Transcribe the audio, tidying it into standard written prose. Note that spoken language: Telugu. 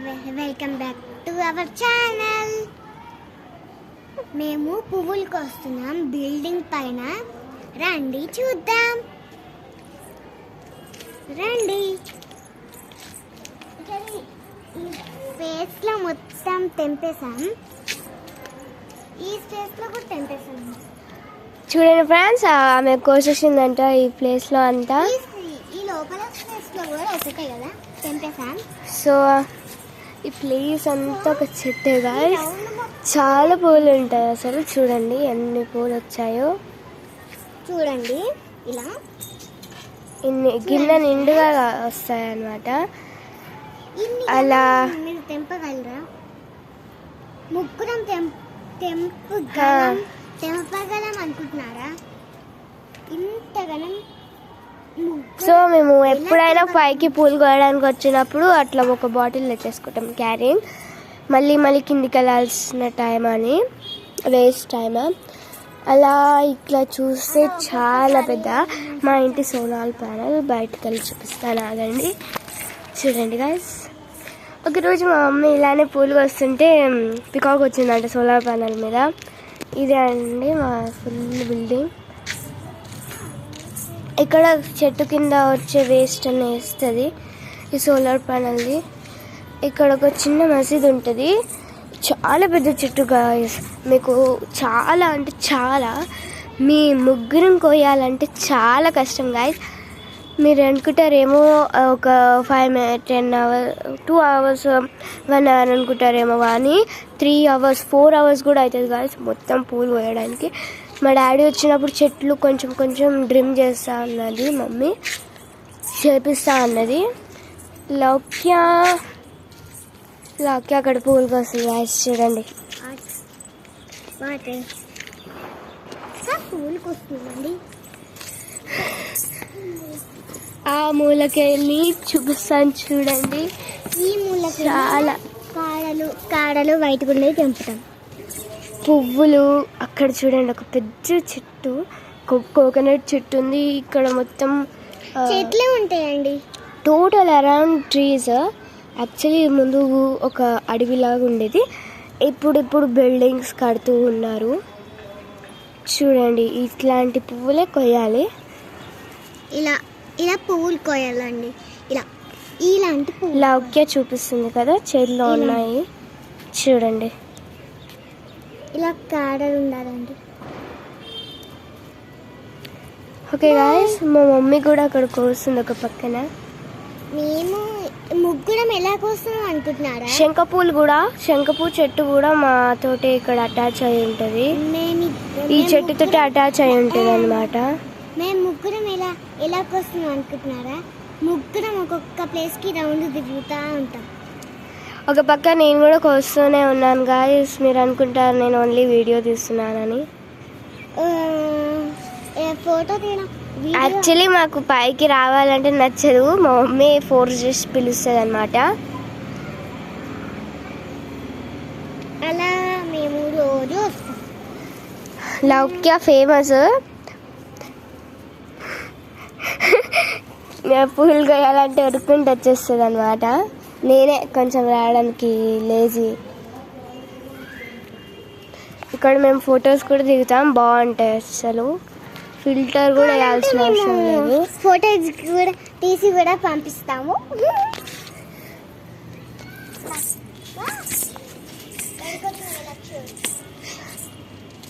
Welcome back to our channel. మేము పువ్వులకు వస్తున్నాం బిల్డింగ్ పైన. రండి చూద్దాం. రండి. ఈ స్పేస్ లో మొత్తం తెంపేసాం. ఈ స్పేస్ లో కూడా తెంపేసాం. చూడండి ఫ్రెండ్స్, ఆమె కోసేసిందంట ఈ ప్లేస్ లో అంతా. ఈ లోపల స్పేస్ లో కూడా ఒకటే కదా తెంపేసాం. సో ఈ ప్లేస్ అంతా ఒక చెట్టే గాయ్స్. చాలా పూలు ఉంటాయి అసలు. చూడండి ఎన్ని పూలు వచ్చాయో. చూడండి ఇలా ఇన్ని గిన్నె నిండుగా వస్తాయి అన్నమాట. అలా మీరు తెంపగలరా? ముగ్గురం తెంపగలం అనుకుంటున్నారా? ఇంతగనం. సో మేము ఎప్పుడైనా పైకి పూలు కోయడానికి వచ్చినప్పుడు అట్లా ఒక బాటిల్ తెచ్చేసుకుంటాం క్యారింగ్. మళ్ళీ కిందికి వెళ్ళాల్సిన టైం అని, వేస్ట్ టైమ్. అలా ఇట్లా చూస్తే చాలా పెద్ద మా ఇంటి సోలార్ ప్యానెల్. బయటకు వెళ్ళి చూపిస్తాను, ఆగండి. చూడండి గాయ్స్, ఒకరోజు మా మమ్మీ ఇలానే పూలు వస్తుంటే పికాక్ వచ్చిందంట సోలార్ ప్యానెల్ మీద. ఇదే అండి మా ఫుల్ బిల్డింగ్. ఇక్కడ చెట్టు కింద వచ్చే వేస్ట్ అని వేస్తుంది ఈ సోలార్ ప్యానల్ది. ఇక్కడ ఒక చిన్న మసీద్ ఉంటుంది. చాలా పెద్ద చెట్టు గాయ్స్. మీకు చాలా అంటే చాలా, మీ ముగ్గురం కోయాలంటే చాలా కష్టం గాయ్స్. మీరు అనుకుంటారేమో ఒక 5-10 hours 2 hours 1 hour అనుకుంటారేమో, కానీ 3 hours 4 hours కూడా అవుతుంది గాయ్స్ మొత్తం పూలు కోయడానికి. మా డాడీ వచ్చినప్పుడు చెట్లు కొంచెం డ్రిమ్ చేస్తా అన్నది మమ్మీ, చేపిస్తా అన్నది. లౌక్య అక్కడ పూలు కోస్తుంది గాయ్స్. చూడండి పూలు కోస్తుందండి. ఆ మూలకెళ్ళి చూపిస్తాను చూడండి. ఈ మూలకి చాలా కాడలు వైట్ గుండె తెంపుతాం. పువ్వులు అక్కడ చూడండి, ఒక పెద్ద చెట్టు, కోకోనట్ చెట్టు ఉంది. ఇక్కడ మొత్తం చెట్లే ఉంటాయండి. Total around trees. యాక్చువల్లీ ముందు ఒక అడవిలాగా ఉండేది. ఇప్పుడు బిల్డింగ్స్ కడుతూ ఉన్నారు. చూడండి, ఇట్లాంటి పువ్వులే కొయ్యాలి. ఇలా పువ్వులు కోయాలండి. ఇలాంటి పువ్వులు లౌక్య చూపిస్తుంది కదా, చేతిలో ఉన్నాయి చూడండి. ఇలా కాడలు ఉండాలండి. ఓకే గాయ్స్, మా మమ్మీ కూడా అక్కడ కోస్తుంది ఒక పక్కన. మేము ముగ్గురం ఎలా కోస్తున్నాం అనుకుంటున్నారా? శంఖపూ చెట్టు కూడా మా తోటి ఇక్కడ అటాచ్ అయి ఉంటుంది. ఈ చెట్టుతో అటాచ్ అయి ఉంటుంది అనమాట. మేము ముగ్గురం ఎలా కోస్తున్నాం అనుకుంటున్నారా? ముగ్గురం ఒక్కొక్క ప్లేస్కి రౌండ్ తిరుగుతూ ఉంటాం. ఒక పక్క నేను కూడా కోస్తూనే ఉన్నాను గాయ్స్. మీరు అనుకుంటారు నేను ఓన్లీ వీడియో తీస్తున్నానని. ఫోటో తీయడం యాక్చువల్లీ మాకు పైకి రావాలంటే నచ్చదు. మా మమ్మీ ఫోర్స్ చేసి పిలుస్తుంది అనమాట. అలా మేము రోజు వస్తాం. లౌక్య ఫేమస్. పూలు కొయ్యాలంటే ఉరుక్కుంటూ వచ్చేస్తుంది అనమాట. నేనే కొంచెం రావడానికి లేజీ. ఇక్కడ మేము ఫొటోస్ కూడా దిగుతాం, బాగుంటాయి అసలు. ఫిల్టర్ కూడా వేయాల్సిన అవసరం లేదు. ఫోటోస్ కూడా తీసి కూడా పంపిస్తాము.